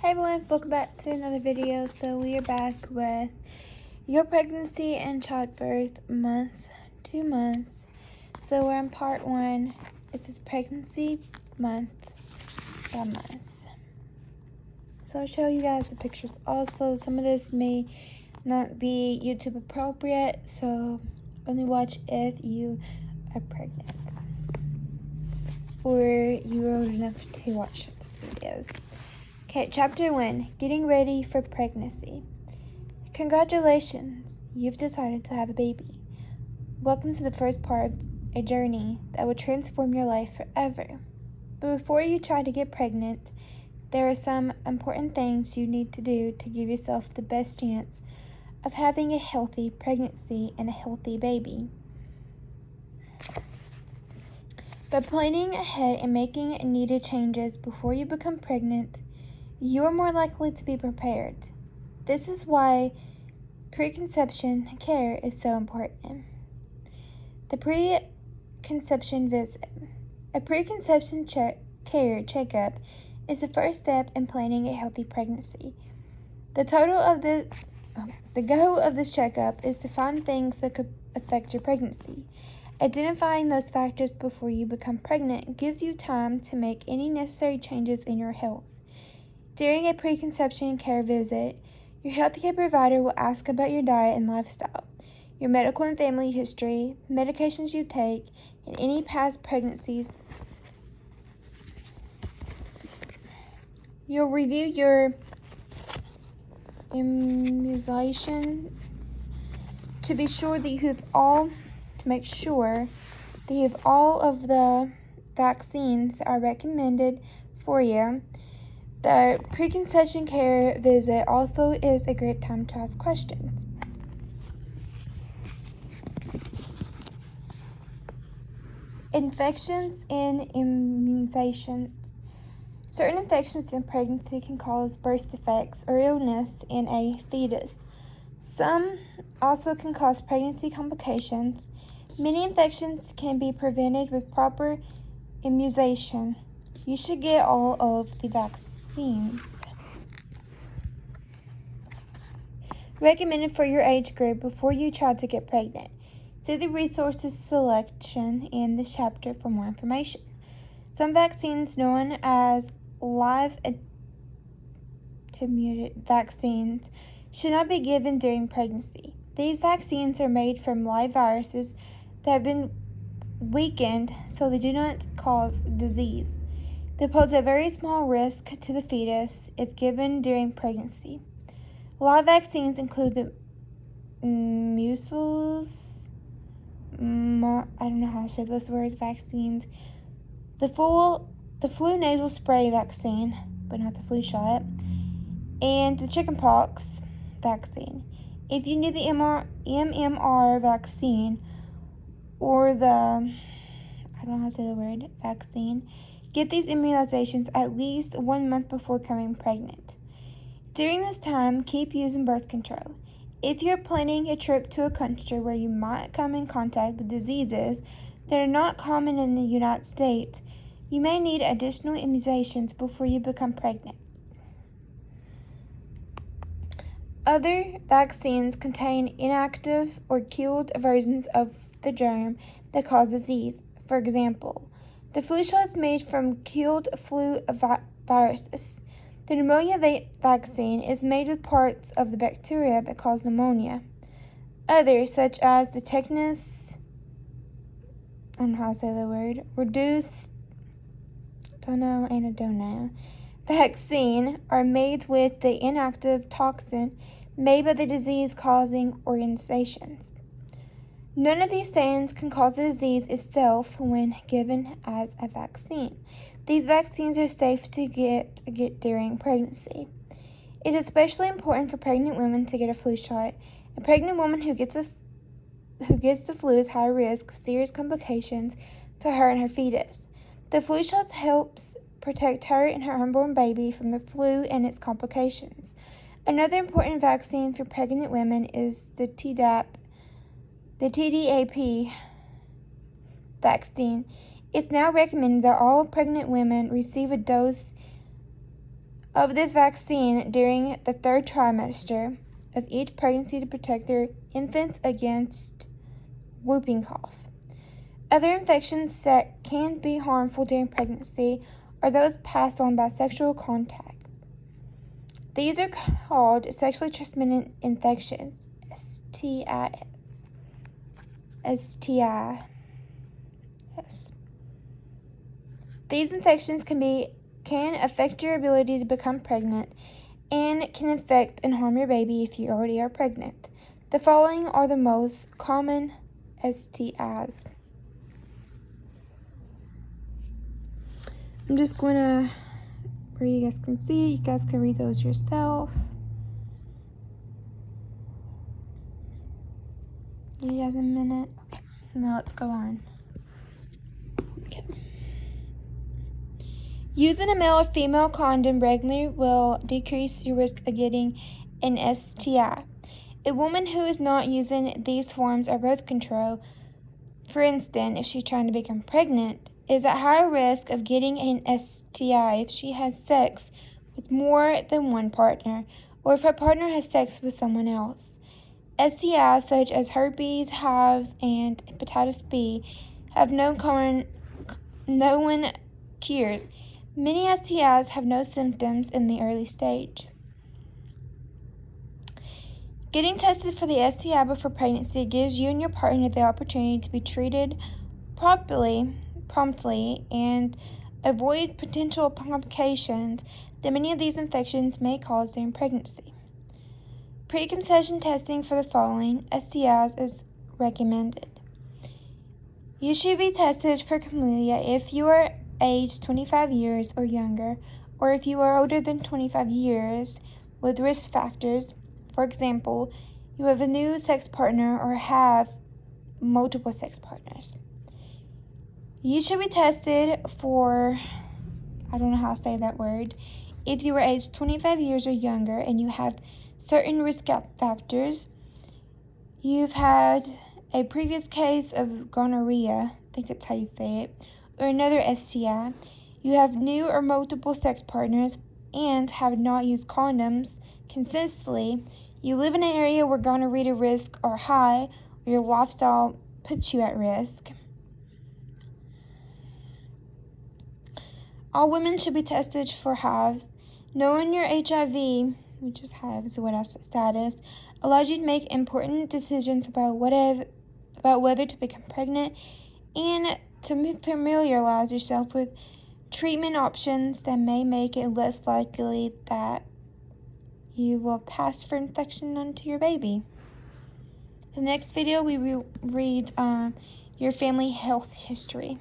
Hey everyone, welcome back to another video. So we are back with your pregnancy and childbirth month to month. So we're in part 1. This is pregnancy month by month. So I'll show you guys the pictures also. Some of this may not be YouTube appropriate, so only watch if you are pregnant or you are old enough to watch these videos. Okay, chapter 1, getting ready for pregnancy. Congratulations, you've decided to have a baby. Welcome to the first part of a journey that will transform your life forever. But before you try to get pregnant, there are some important things you need to do to give yourself the best chance of having a healthy pregnancy and a healthy baby. By planning ahead and making needed changes before you become pregnant, you are more likely to be prepared. This is why preconception care is so important. The preconception visit. A preconception care checkup is the first step in planning a healthy pregnancy. The goal of this checkup is to find things that could affect your pregnancy. Identifying those factors before you become pregnant gives you time to make any necessary changes in your health. During a preconception care visit, your healthcare provider will ask about your diet and lifestyle, your medical and family history, medications you take, and any past pregnancies. You'll review your immunization to make sure that you have all of the vaccines that are recommended for you. The preconception care visit also is a great time to ask questions. Infections and immunizations. Certain infections in pregnancy can cause birth defects or illness in a fetus. Some also can cause pregnancy complications. Many infections can be prevented with proper immunization. You should get all of the vaccines recommended for your age group before you try to get pregnant. See the resources selection in this chapter for more information. Some vaccines, known as live attenuated vaccines, should not be given during pregnancy. These vaccines are made from live viruses that have been weakened so they do not cause disease. They pose a very small risk to the fetus if given during pregnancy. Live vaccines include the measles, I don't know how to say those words, vaccines, the flu nasal spray vaccine, but not the flu shot, and the chickenpox vaccine. If you need the MMR vaccine or the, I don't know how to say the word, vaccine, get these immunizations at least 1 month before becoming pregnant. During this time, keep using birth control. If you're planning a trip to a country where you might come in contact with diseases that are not common in the United States, you may need additional immunizations before you become pregnant. Other vaccines contain inactive or killed versions of the germ that cause disease. For example, the flu shot is made from killed flu viruses. The pneumonia vaccine is made with parts of the bacteria that cause pneumonia. Others, such as the tetanus, I don't know how to say the word, reduced vaccine, are made with the inactive toxin made by the disease-causing organizations. None of these things can cause the disease itself when given as a vaccine. These vaccines are safe to get during pregnancy. It is especially important for pregnant women to get a flu shot. A pregnant woman who gets the flu is high risk of serious complications for her and her fetus. The flu shot helps protect her and her unborn baby from the flu and its complications. Another important vaccine for pregnant women is the Tdap vaccine. It's now recommended that all pregnant women receive a dose of this vaccine during the 3rd trimester of each pregnancy to protect their infants against whooping cough. Other infections that can be harmful during pregnancy are those passed on by sexual contact. These are called sexually transmitted infections, STIs. These infections can affect your ability to become pregnant and can affect and harm your baby if you already are pregnant. The following are the most common STIs. I'm just going to, where you guys can see, you guys can read those yourself. Give you guys a minute. Okay, now let's go on. Okay. Using a male or female condom regularly will decrease your risk of getting an STI. A woman who is not using these forms of birth control, for instance, if she's trying to become pregnant, is at higher risk of getting an STI if she has sex with more than one partner, or if her partner has sex with someone else. STIs such as herpes, hives, and hepatitis B have no known cures. Many STIs have no symptoms in the early stage. Getting tested for the STI before pregnancy gives you and your partner the opportunity to be treated promptly, and avoid potential complications that many of these infections may cause during pregnancy. Preconception testing for the following STIs is recommended. You should be tested for chlamydia if you are aged 25 years or younger, or if you are older than 25 years with risk factors. For example, you have a new sex partner or have multiple sex partners. You should be tested for, I don't know how to say that word, if you are aged 25 years or younger and you have certain risk factors. You've had a previous case of gonorrhea, I think that's how you say it, or another STI. You have new or multiple sex partners and have not used condoms consistently. You live in an area where gonorrhea risks are high, or your lifestyle puts you at risk. All women should be tested for hives. Knowing your HIV, which is hives status, allows you to make important decisions about whether to become pregnant and to familiarize yourself with treatment options that may make it less likely that you will pass for infection onto your baby. The next video we will read your family health history.